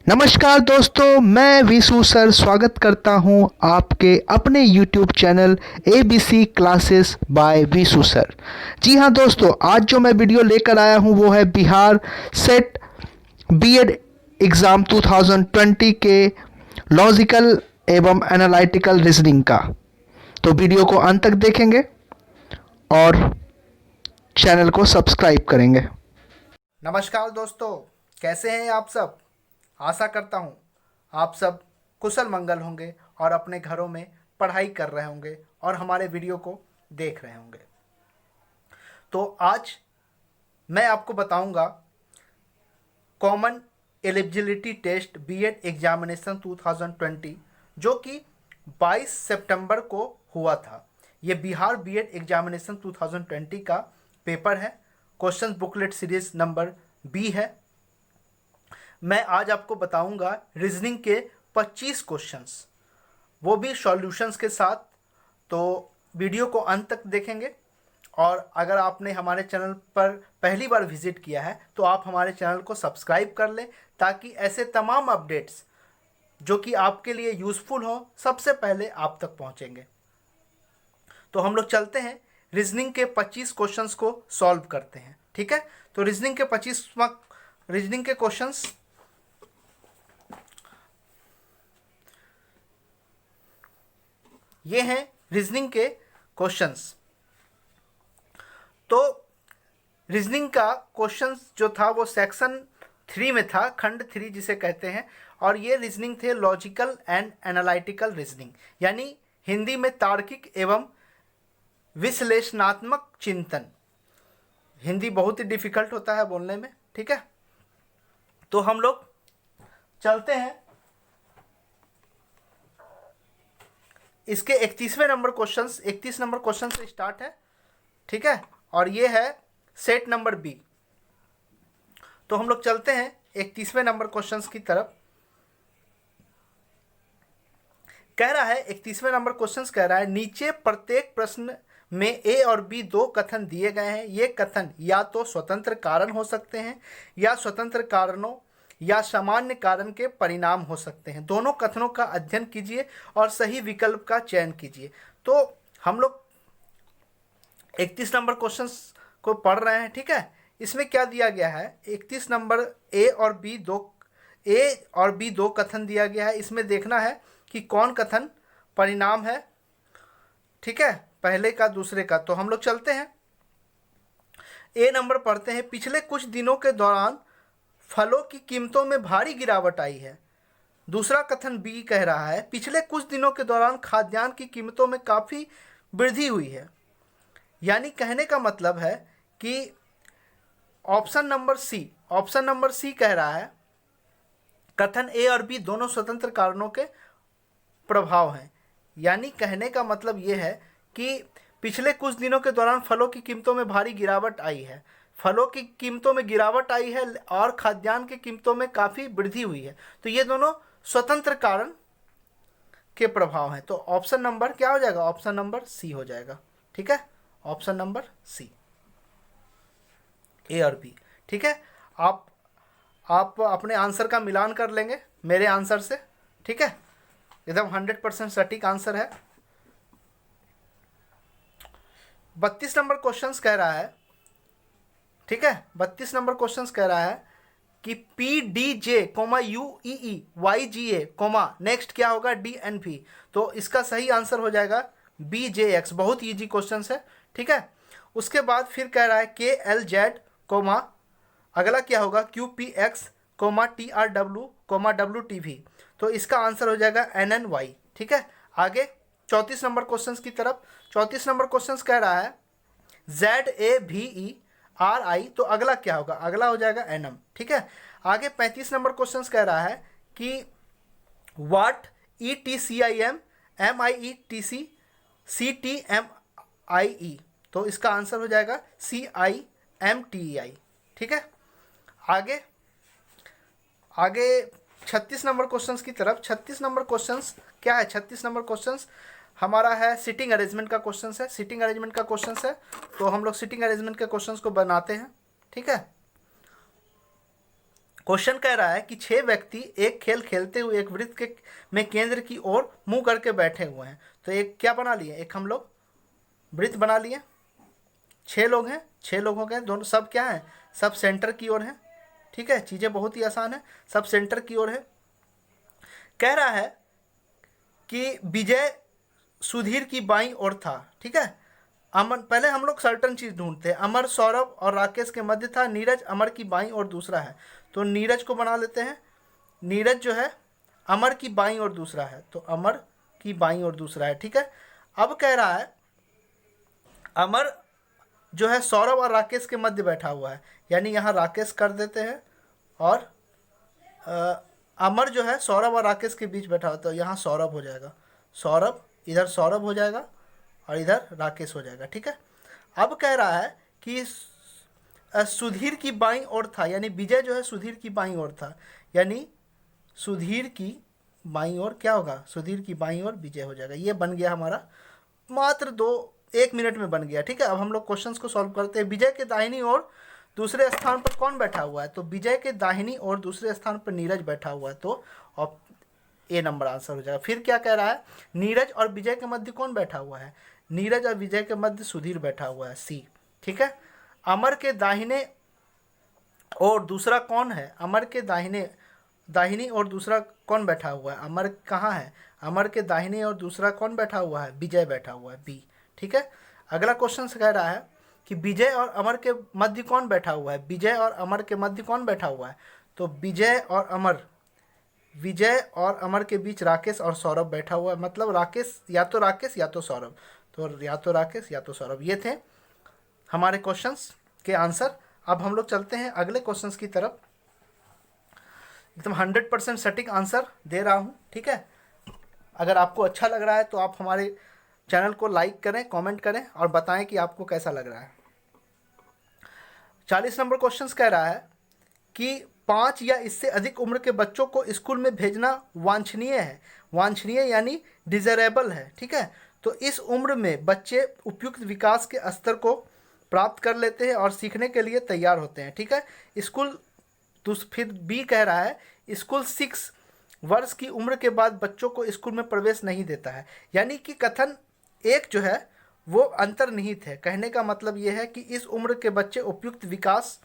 नमस्कार दोस्तों, मैं विशु सर स्वागत करता हूं आपके अपने YouTube channel ABC classes by Vishu sir. जी हां दोस्तों, आज जो मैं वीडियो लेकर आया हूं वो है बिहार सेट बीएड एग्ज़ाम 2020 के लॉजिकल एवं एनालिटिकल रीजनिंग का। तो वीडियो को अंत तक देखेंगे और चैनल को सब्सक्राइब करेंगे। नमस्कार दोस्तों, कैसे हैं आप सब। आशा करता हूं आप सब कुशल मंगल होंगे और अपने घरों में पढ़ाई कर रहे होंगे और हमारे वीडियो को देख रहे होंगे। तो आज मैं आपको बताऊंगा common eligibility test BEd examination 2020 जो कि 22 सितंबर को हुआ था। ये बिहार बीएड एग्जामिनेशन 2020 का पेपर है। Question booklet series number B है। मैं आज आपको बताऊंगा रीजनिंग के 25 क्वेश्चंस, वो भी सॉल्यूशंस के साथ। तो वीडियो को अंत तक देखेंगे और अगर आपने हमारे चैनल पर पहली बार विजिट किया है तो आप हमारे चैनल को सब्सक्राइब कर लें ताकि ऐसे तमाम अपडेट्स जो कि आपके लिए यूज़फुल हो सबसे पहले आप तक पहुंचेंगे। तो हम लोग चलते हैं, रीजनिंग के 25 क्वेश्चंस को सॉल्व करते हैं। ठीक है, तो रीजनिंग के क्वेश्चंस ये हैं। रीजनिंग के क्वेश्चंस, तो रीजनिंग का क्वेश्चंस जो था वो सेक्शन 3 में था, खंड 3 जिसे कहते हैं। और ये रीजनिंग थे लॉजिकल एंड एनालिटिकल रीजनिंग, यानी हिंदी में तार्किक एवं विश्लेषणात्मक चिंतन। हिंदी बहुत ही डिफिकल्ट होता है बोलने में। ठीक है, तो हम लोग चलते हैं इसके 31वें नंबर क्वेश्चन। 31 नंबर क्वेश्चन से स्टार्ट है। ठीक है, और ये है सेट नंबर बी। तो हम लोग चलते हैं 31वें नंबर क्वेश्चन की तरफ। कह रहा है 31वें नंबर क्वेश्चन कह रहा है, नीचे प्रत्येक प्रश्न में ए और बी दो कथन दिए गए हैं। ये कथन या तो स्वतंत्र कारण हो सकते हैं या स्वतंत्र कारणों या सामान्य कारण के परिणाम हो सकते हैं। दोनों कथनों का अध्ययन कीजिए और सही विकल्प का चयन कीजिए। तो हम लोग 31 नंबर क्वेश्चन को पढ़ रहे हैं। ठीक है, इसमें क्या दिया गया है, 31 नंबर ए और बी दो कथन दिया गया है। इसमें देखना है कि कौन कथन परिणाम है। ठीक है, पहले का दूसरे का। तो हम लोग चलते हैं, ए नंबर पढ़ते हैं। पिछले कुछ दिनों के दौरान फलों की कीमतों में भारी गिरावट आई है। दूसरा कथन बी कह रहा है, पिछले कुछ दिनों के दौरान खाद्यान्न की कीमतों में काफ़ी वृद्धि हुई है। यानी कहने का मतलब है कि ऑप्शन नंबर सी कह रहा है कथन ए और बी दोनों स्वतंत्र कारणों के प्रभाव हैं। यानी कहने का मतलब ये है कि पिछले कुछ दिनों के दौरान फलों की कीमतों में भारी गिरावट आई है। फलों की कीमतों में गिरावट आई है और खाद्यान्न की कीमतों में काफ़ी वृद्धि हुई है। तो ये दोनों स्वतंत्र कारण के प्रभाव हैं। तो ऑप्शन नंबर क्या हो जाएगा, ऑप्शन नंबर सी हो जाएगा। ठीक है, ऑप्शन नंबर सी, ए और बी। ठीक है, आप अपने आंसर का मिलान कर लेंगे मेरे आंसर से। ठीक है, एकदम 100% सटीक आंसर है। 32 नंबर क्वेश्चन कह रहा है, ठीक है, 32 नंबर क्वेश्चन कह रहा है कि P D J comma U E E Y G A comma next क्या होगा, डी एन पी। तो इसका सही आंसर हो जाएगा बी जे एक्स। बहुत ईजी क्वेश्चन है। ठीक है, उसके बाद फिर कह रहा है के एल जेड कोमा अगला क्या होगा, Q P X comma T R W comma W T V. तो इसका आंसर हो जाएगा एन एन वाई। ठीक है, आगे 34 नंबर क्वेश्चन की तरफ। 34 नंबर क्वेश्चन कह रहा है जेड ए भी ई आर आई। तो अगला क्या होगा, अगला हो जाएगा एन एम। ठीक है, आगे 35 नंबर क्वेश्चन कह रहा है कि what E T C I M M I E T C C T M I E. तो इसका आंसर हो जाएगा सी आई एम टी ई आई। ठीक है, आगे 36 नंबर क्वेश्चंस की तरफ। 36 नंबर क्वेश्चंस क्या है, 36 नंबर क्वेश्चंस हमारा है सिटिंग अरेंजमेंट का क्वेश्चन है। सिटिंग अरेंजमेंट का क्वेश्चन है, तो हम लोग सिटिंग अरेंजमेंट के क्वेश्चंस को बनाते हैं। ठीक है, क्वेश्चन कह रहा है कि 6 व्यक्ति एक खेल खेलते हुए एक वृत्त के में केंद्र की ओर मुंह करके बैठे हुए हैं। तो एक क्या बना लिए, एक हम लोग वृत्त बना लिए। 6 लोग हैं, 6 लोगों के दोनों सब क्या हैं, सब सेंटर की ओर हैं। ठीक है, चीज़ें बहुत ही आसान है, सब सेंटर की ओर है। कह रहा है कि विजय सुधीर की बाईं ओर था। ठीक है, अमर, पहले हम लोग सर्टन चीज़ ढूंढते हैं। अमर सौरभ और राकेश के मध्य था। नीरज अमर की बाईं ओर दूसरा है, तो नीरज को बना लेते हैं। नीरज जो है अमर की बाईं ओर दूसरा है, तो अमर की बाईं ओर दूसरा है। ठीक है, अब कह रहा है अमर जो है सौरभ और राकेश के मध्य बैठा हुआ है, यानी यहाँ राकेश कर देते हैं और अमर जो है सौरभ और राकेश के बीच बैठा हुआ, तो यहाँ सौरभ हो जाएगा। सौरभ, इधर सौरभ हो जाएगा और इधर राकेश हो जाएगा। ठीक है, अब कह रहा है कि सुधीर की बाईं ओर था, यानी विजय जो है सुधीर की बाईं ओर था, यानी सुधीर की बाईं ओर क्या होगा, सुधीर की बाईं ओर विजय हो जाएगा। ये बन गया हमारा, मात्र 1 मिनट में बन गया। ठीक है, अब हम लोग क्वेश्चंस को सॉल्व करते हैं। विजय के दाहिनी ओर दूसरे स्थान पर कौन बैठा हुआ है, तो विजय के दाहिनी ओर दूसरे स्थान पर नीरज बैठा हुआ है, तो और ए नंबर आंसर हो जाएगा। फिर क्या कह रहा है, नीरज और विजय के मध्य कौन बैठा हुआ है, नीरज और विजय के मध्य सुधीर बैठा हुआ है, सी। ठीक है, अमर के दाहिने और दूसरा कौन है, अमर के दाहिनी और दूसरा कौन बैठा हुआ है, अमर कहाँ है, अमर के दाहिने और दूसरा कौन बैठा हुआ है, विजय बैठा हुआ है, बी। ठीक है, अगला क्वेश्चन से कह रहा है कि विजय और अमर के मध्य कौन बैठा हुआ है, विजय और अमर के मध्य कौन बैठा हुआ है, तो विजय और अमर के बीच राकेश और सौरभ बैठा हुआ है। मतलब राकेश या तो सौरभ, तो या तो राकेश या तो सौरभ। ये थे हमारे क्वेश्चंस के आंसर। अब हम लोग चलते हैं अगले क्वेश्चंस की तरफ। एकदम 100% सटीक आंसर दे रहा हूँ। ठीक है, अगर आपको अच्छा लग रहा है तो आप हमारे चैनल को लाइक करें, कमेंट करें और बताएं कि आपको कैसा लग रहा है। 40 नंबर क्वेश्चन कह रहा है कि 5 या इससे अधिक उम्र के बच्चों को स्कूल में भेजना वांछनीय है। वांछनीय यानी डिज़ायरेबल है। ठीक है, तो इस उम्र में बच्चे उपयुक्त विकास के स्तर को प्राप्त कर लेते हैं और सीखने के लिए तैयार होते हैं। ठीक है, स्कूल, तो फिर बी कह रहा है स्कूल 6 वर्ष की उम्र के बाद बच्चों को स्कूल में प्रवेश नहीं देता है। यानी कि कथन एक जो है वो अंतर्निहित है। कहने का मतलब ये है कि इस उम्र के बच्चे उपयुक्त विकास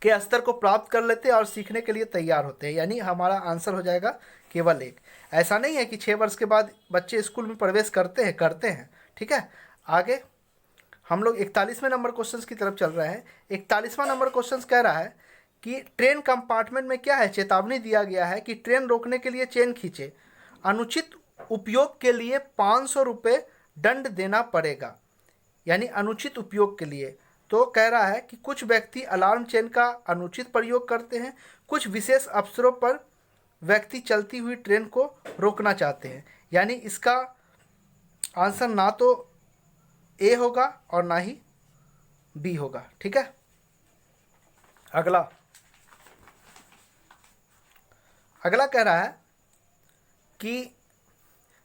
के स्तर को प्राप्त कर लेते हैं और सीखने के लिए तैयार होते हैं, यानी हमारा आंसर हो जाएगा केवल एक। ऐसा नहीं है कि 6 वर्ष के बाद बच्चे स्कूल में प्रवेश करते हैं। ठीक है, आगे हम लोग 41वें नंबर क्वेश्चन की तरफ चल रहे हैं। 41वां नंबर क्वेश्चन कह रहा है कि ट्रेन कंपार्टमेंट में क्या है, चेतावनी दिया गया है कि ट्रेन रोकने के लिए चेन खींचे, अनुचित उपयोग के लिए 500 रुपये दंड देना पड़ेगा, यानी अनुचित उपयोग के लिए। तो कह रहा है कि कुछ व्यक्ति अलार्म चेन का अनुचित प्रयोग करते हैं, कुछ विशेष अवसरों पर व्यक्ति चलती हुई ट्रेन को रोकना चाहते हैं, यानी इसका आंसर ना तो ए होगा और ना ही बी होगा। ठीक है, अगला कह रहा है कि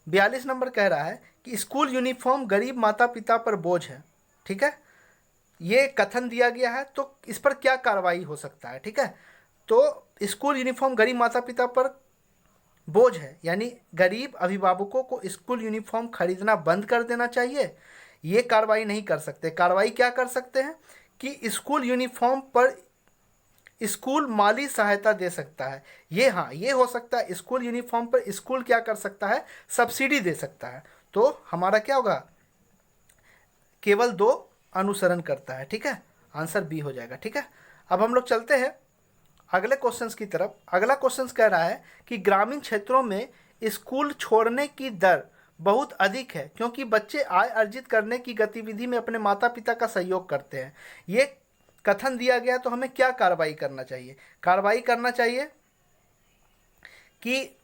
42 नंबर कह रहा है कि स्कूल यूनिफॉर्म गरीब माता पिता पर बोझ है। ठीक है, ये कथन दिया गया है, तो इस पर क्या कार्रवाई हो सकता है। ठीक है, तो स्कूल यूनिफॉर्म गरीब माता पिता पर बोझ है, यानी गरीब अभिभावकों को स्कूल यूनिफॉर्म खरीदना बंद कर देना चाहिए। ये कार्रवाई नहीं कर सकते। कार्रवाई क्या कर सकते हैं कि स्कूल यूनिफॉर्म पर स्कूल माली सहायता दे सकता है। ये हाँ, ये हो सकता है, स्कूल यूनिफॉर्म पर स्कूल क्या कर सकता है, सब्सिडी दे सकता है। तो हमारा क्या होगा, केवल 2 अनुसरण करता है। ठीक है, आंसर बी हो जाएगा। ठीक है, अब हम लोग चलते हैं अगले क्वेश्चंस की तरफ। अगला क्वेश्चंस कह रहा है कि ग्रामीण क्षेत्रों में स्कूल छोड़ने की दर बहुत अधिक है क्योंकि बच्चे आय अर्जित करने की गतिविधि में अपने माता पिता का सहयोग करते हैं। ये कथन दिया गया, तो हमें क्या कार्रवाई करना चाहिए। कार्रवाई करना चाहिए कि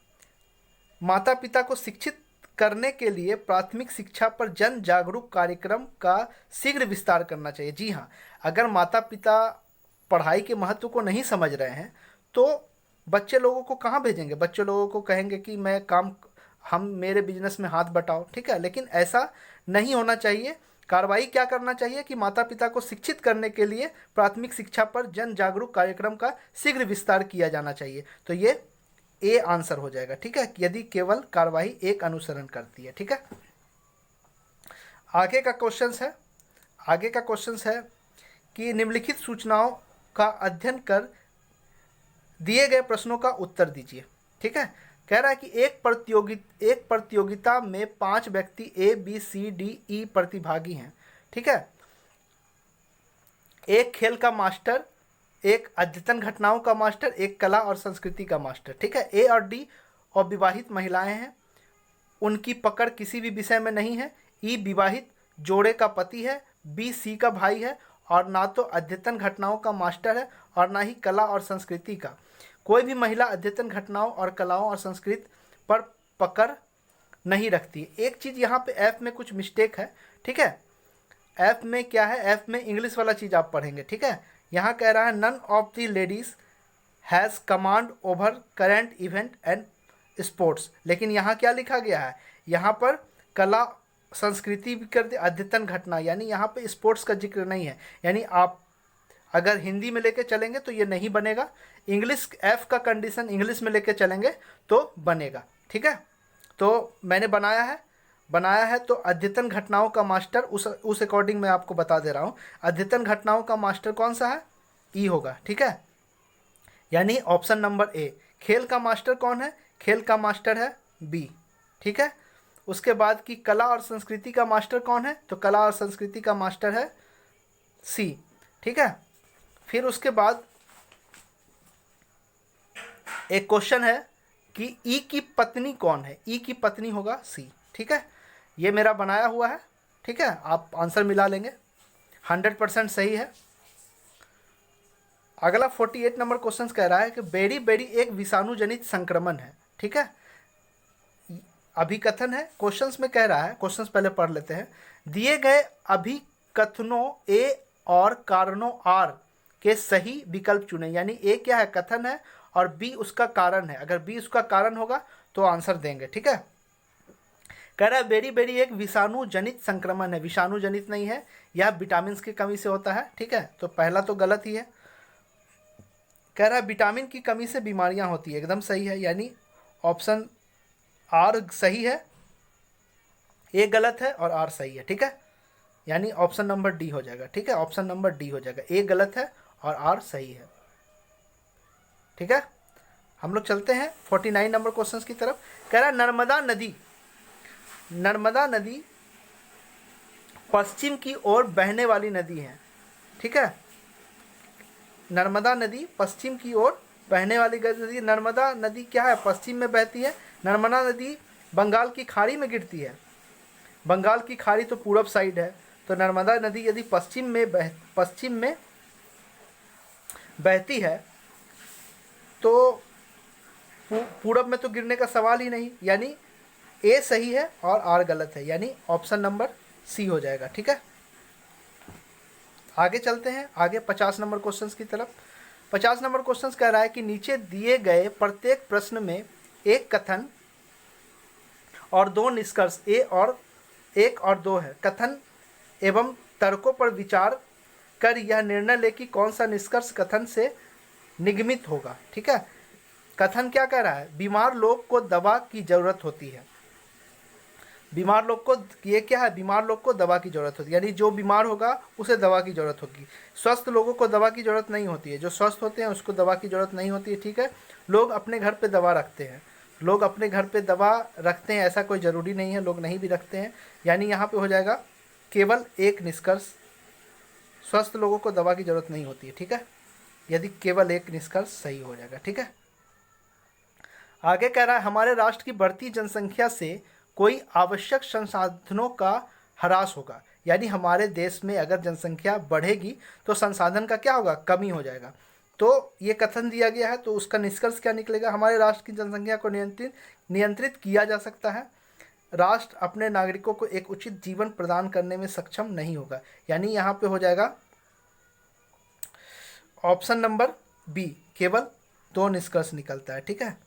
माता पिता को शिक्षित करने के लिए प्राथमिक शिक्षा पर जन जागरूक कार्यक्रम का शीघ्र विस्तार करना चाहिए। जी हाँ, अगर माता पिता पढ़ाई के महत्व को नहीं समझ रहे हैं तो बच्चे लोगों को कहाँ भेजेंगे। बच्चे लोगों को कहेंगे कि हम मेरे बिजनेस में हाथ बटाओ। ठीक है, लेकिन ऐसा नहीं होना चाहिए। कार्रवाई क्या करना चाहिए कि माता पिता को शिक्षित करने के लिए प्राथमिक शिक्षा पर जन जागरूक कार्यक्रम का शीघ्र विस्तार किया जाना चाहिए। तो ये ए आंसर हो जाएगा, ठीक है, यदि केवल कार्रवाई एक अनुसरण करती है, ठीक है। आगे का क्वेश्चन है कि निम्नलिखित सूचनाओं का अध्ययन कर दिए गए प्रश्नों का उत्तर दीजिए, ठीक है। कह रहा है कि एक प्रतियोगिता में 5 व्यक्ति A B C D E प्रतिभागी हैं, ठीक है। एक खेल का मास्टर, एक अद्यतन घटनाओं का मास्टर, एक कला और संस्कृति का मास्टर, ठीक है। ए और डी अविवाहित महिलाएं हैं, उनकी पकड़ किसी भी विषय में नहीं है। ई विवाहित जोड़े का पति है, बी सी का भाई है, और ना तो अद्यतन घटनाओं का मास्टर है और ना ही कला और संस्कृति का। कोई भी महिला अद्यतन घटनाओं और कलाओं और संस्कृति पर पकड़ नहीं रखती। एक चीज़ यहाँ पे एफ में कुछ मिस्टेक है, ठीक है। एफ में क्या है, एफ में इंग्लिश वाला चीज़ आप पढ़ेंगे, ठीक है। यहाँ कह रहा है none of the ladies has command over current event and sports, लेकिन यहाँ क्या लिखा गया है, यहाँ पर कला संस्कृति भी कर दे, अद्यतन घटना, यानी यहाँ पे स्पोर्ट्स का जिक्र नहीं है। यानी आप अगर हिंदी में लेके चलेंगे तो ये नहीं बनेगा, इंग्लिश एफ का कंडीशन इंग्लिश में लेके चलेंगे तो बनेगा, ठीक है। तो मैंने बनाया है तो अद्यतन घटनाओं का मास्टर उस अकॉर्डिंग मैं आपको बता दे रहा हूँ। अद्यतन घटनाओं का मास्टर कौन सा है, ई होगा, ठीक है, यानी ऑप्शन नंबर ए। खेल का मास्टर कौन है, खेल का मास्टर है बी, ठीक है। उसके बाद की कला और संस्कृति का मास्टर कौन है, तो कला और संस्कृति का मास्टर है सी, ठीक है। फिर उसके बाद एक क्वेश्चन है कि ई की पत्नी कौन है, ई की पत्नी होगा सी, ठीक है। ये मेरा बनाया हुआ है, ठीक है, आप आंसर मिला लेंगे, 100% सही है। अगला 48 नंबर क्वेश्चन कह रहा है कि बेरी बेरी एक विषाणु जनित संक्रमण है, ठीक है। अभिकथन है, क्वेश्चंस में कह रहा है, क्वेश्चंस पहले पढ़ लेते हैं। दिए गए अभिकथनों ए और कारणों आर के सही विकल्प चुनें, यानी ए क्या है, कथन है, और बी उसका कारण है। अगर बी उसका कारण होगा तो आंसर देंगे, ठीक है। कह रहा है बेरी बेरी एक विषाणु जनित संक्रमण है, विषाणु जनित नहीं है, यह विटामिन की कमी से होता है, ठीक है। तो पहला तो गलत ही है। कह रहा है विटामिन की कमी से बीमारियां होती है, एकदम सही है, यानी ऑप्शन आर सही है, ए गलत है और आर सही है, ठीक है, यानी ऑप्शन नंबर डी हो जाएगा, ठीक है। ऑप्शन नंबर डी हो जाएगा, ए गलत है और आर सही है, ठीक है। हम लोग चलते हैं 49 नंबर क्वेश्चन की तरफ। कह रहा है नर्मदा नदी पश्चिम की ओर बहने वाली नदी है, ठीक है। नर्मदा नदी पश्चिम की ओर बहने वाली नदी। नर्मदा नदी क्या है, पश्चिम में बहती है। नर्मदा नदी बंगाल की खाड़ी में गिरती है, बंगाल की खाड़ी तो पूरब साइड है, तो नर्मदा नदी यदि पश्चिम में बहती है तो पूरब में तो गिरने का सवाल ही नहीं, यानी ए सही है और आर गलत है, यानी ऑप्शन नंबर सी हो जाएगा, ठीक है। आगे चलते हैं, आगे 50 नंबर क्वेश्चन की तरफ। 50 नंबर क्वेश्चन कह रहा है कि नीचे दिए गए प्रत्येक प्रश्न में एक कथन और 2 निष्कर्ष एक और 2 है। कथन एवं तर्कों पर विचार कर यह निर्णय ले कि कौन सा निष्कर्ष कथन से निगमित होगा, ठीक है। कथन क्या कह रहा है, बीमार लोग को दवा की जरूरत होती है। बीमार लोग को, ये क्या है, बीमार लोग को दवा की जरूरत होती है, यानी जो बीमार होगा उसे दवा की जरूरत होगी। स्वस्थ लोगों को दवा की जरूरत नहीं होती है, जो स्वस्थ होते हैं उसको दवा की जरूरत नहीं होती है, ठीक है। लोग अपने घर पे दवा रखते हैं, लोग अपने घर पे दवा रखते हैं, ऐसा कोई ज़रूरी नहीं है, लोग नहीं भी रखते हैं, यानी यहाँ पे हो जाएगा केवल एक निष्कर्ष, स्वस्थ लोगों को दवा की जरूरत नहीं होती है, ठीक है, यदि केवल एक निष्कर्ष सही हो जाएगा, ठीक है। आगे कह रहा है हमारे राष्ट्र की बढ़ती जनसंख्या से कोई आवश्यक संसाधनों का ह्रास होगा, यानी हमारे देश में अगर जनसंख्या बढ़ेगी तो संसाधन का क्या होगा, कमी हो जाएगा। तो ये कथन दिया गया है, तो उसका निष्कर्ष क्या निकलेगा, हमारे राष्ट्र की जनसंख्या को नियंत्रित किया जा सकता है, राष्ट्र अपने नागरिकों को एक उचित जीवन प्रदान करने में सक्षम नहीं होगा, यानी यहाँ पे हो जाएगा ऑप्शन नंबर बी, केवल 2 निष्कर्ष निकलता है, ठीक है।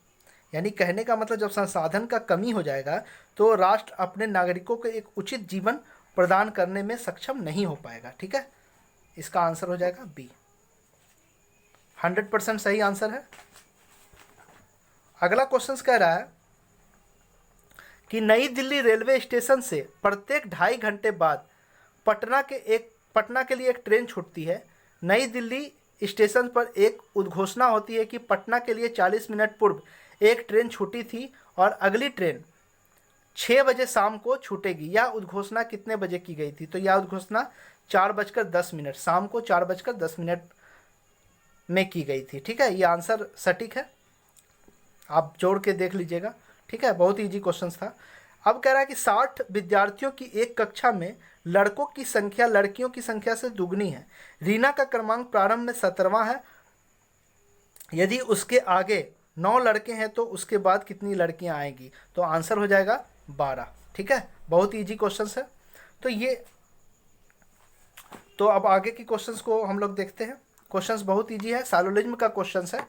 यानी कहने का मतलब जब संसाधन का कमी हो जाएगा तो राष्ट्र अपने नागरिकों को एक उचित जीवन प्रदान करने में सक्षम नहीं हो पाएगा। ठीक है, इसका आंसर हो जाएगा बी। 100% सही आंसर है। अगला क्वेश्चन कह रहा है कि नई दिल्ली रेलवे स्टेशन से प्रत्येक 2.5 घंटे बाद पटना के लिए एक ट्रेन छूटती है। नई दिल्ली स्टेशन पर एक उद्घोषणा होती है कि पटना के लिए 40 मिनट पूर्व एक ट्रेन छूटी थी और अगली ट्रेन 6 बजे शाम को छूटेगी। यह उद्घोषणा कितने बजे की गई थी? तो यह उद्घोषणा 4:10 शाम को 4:10 में की गई थी। ठीक है, ये आंसर सटीक है, आप जोड़ के देख लीजिएगा। ठीक है, बहुत इजी क्वेश्चन था। अब कह रहा है कि 60 विद्यार्थियों की एक कक्षा में लड़कों की संख्या लड़कियों की संख्या से दुगनी है। रीना का क्रमांक प्रारंभ में 17वां है। यदि उसके आगे 9 लड़के हैं तो उसके बाद कितनी लड़कियां आएंगी? तो आंसर हो जाएगा 12। ठीक है, बहुत इजी क्वेश्चन है। तो अब आगे की क्वेश्चंस को हम लोग देखते हैं। क्वेश्चंस बहुत इजी है, सालोलिज्म का क्वेश्चंस है।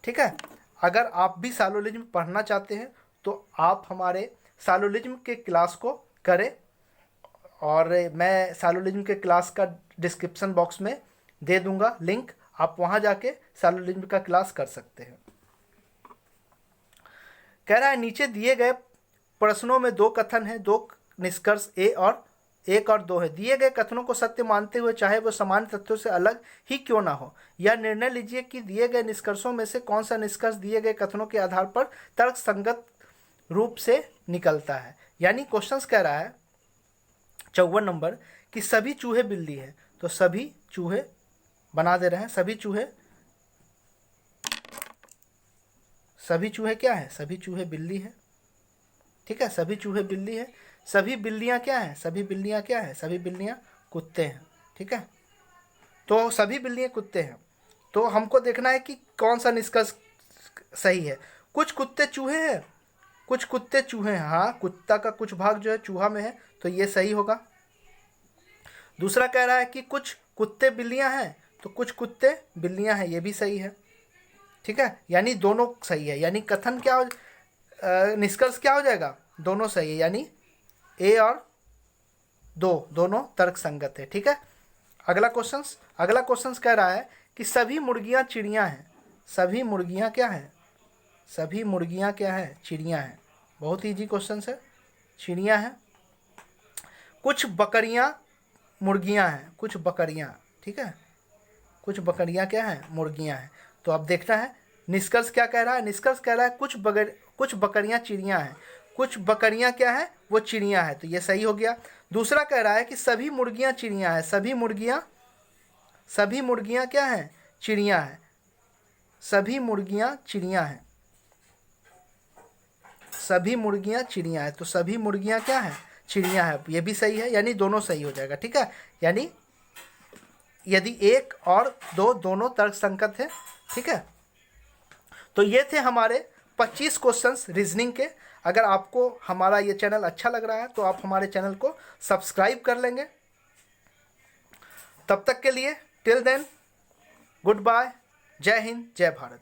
ठीक है, अगर आप भी सालोलिज्म पढ़ना चाहते हैं तो आप हमारे सालोलिज्म के क्लास को करें, और मैं सालोलिज्म के क्लास का डिस्क्रिप्शन बॉक्स में दे दूंगा लिंक, आप वहां जाके सालोलिज्म का क्लास कर सकते हैं। कह रहा है नीचे दिए गए प्रश्नों में 2 कथन हैं, 2 निष्कर्ष एक और 2 है। दिए गए कथनों को सत्य मानते हुए चाहे वो सामान्य तथ्यों से अलग ही क्यों ना हो, यह निर्णय लीजिए कि दिए गए निष्कर्षों में से कौन सा निष्कर्ष दिए गए कथनों के आधार पर तर्क संगत रूप से निकलता है। यानी क्वेश्चंस कह रहा है 54 नंबर कि सभी चूहे बिल्ली है, तो सभी चूहे बना दे रहे हैं, सभी चूहे क्या है? सभी चूहे बिल्ली है। ठीक है, सभी चूहे बिल्ली है। सभी बिल्लियां क्या है? सभी बिल्लियां क्या है? सभी बिल्लियां कुत्ते हैं। ठीक है, तो सभी बिल्लियां कुत्ते हैं, तो हमको देखना है कि कौन सा निष्कर्ष सही है। कुछ कुत्ते चूहे हैं, कुछ कुत्ते चूहे हैं। हाँ, कुत्ता का कुछ भाग जो है चूहा में है, तो ये सही होगा। दूसरा कह रहा है कि कुछ कुत्ते बिल्लियां हैं, तो कुछ कुत्ते बिल्लियां हैं, ये भी सही है। ठीक है, यानी दोनों सही है, यानी कथन क्या निष्कर्ष क्या हो जाएगा? दोनों सही है, यानी ए और 2 दोनों तर्क संगत है। ठीक है, अगला क्वेश्चन कह रहा है कि सभी मुर्गियां चिड़ियां हैं। सभी मुर्गियां क्या है? सभी मुर्गियां क्या है? चिड़ियां हैं। बहुत इजी क्वेश्चन है, चिड़ियां हैं। कुछ बकरियां मुर्गियां हैं, कुछ बकरियां। ठीक है, कुछ बकरियां क्या हैं? मुर्गियां हैं। तो अब देखना है निष्कर्ष क्या कह रहा है। निष्कर्ष कह रहा है कुछ बकरियां चिड़ियां हैं, कुछ बकरियां क्या है? वो चिड़ियां है, तो ये सही हो गया। दूसरा कह रहा है कि सभी मुर्गियां चिड़ियां हैं। सभी मुर्गियां क्या हैं? चिड़ियां हैं। सभी मुर्गियां चिड़ियां हैं, सभी मुर्गियां चिड़ियां हैं, तो सभी मुर्गियां क्या हैं? चिड़ियां हैं, ये भी सही है, यानी दोनों सही हो जाएगा। ठीक है, यानी यदि 1 और 2 दोनों तर्क संगत है। ठीक है, तो ये थे हमारे 25 क्वेश्चंस रीजनिंग के। अगर आपको हमारा ये चैनल अच्छा लग रहा है तो आप हमारे चैनल को सब्सक्राइब कर लेंगे। तब तक के लिए टिल देन गुड बाय, जय हिंद, जय भारत।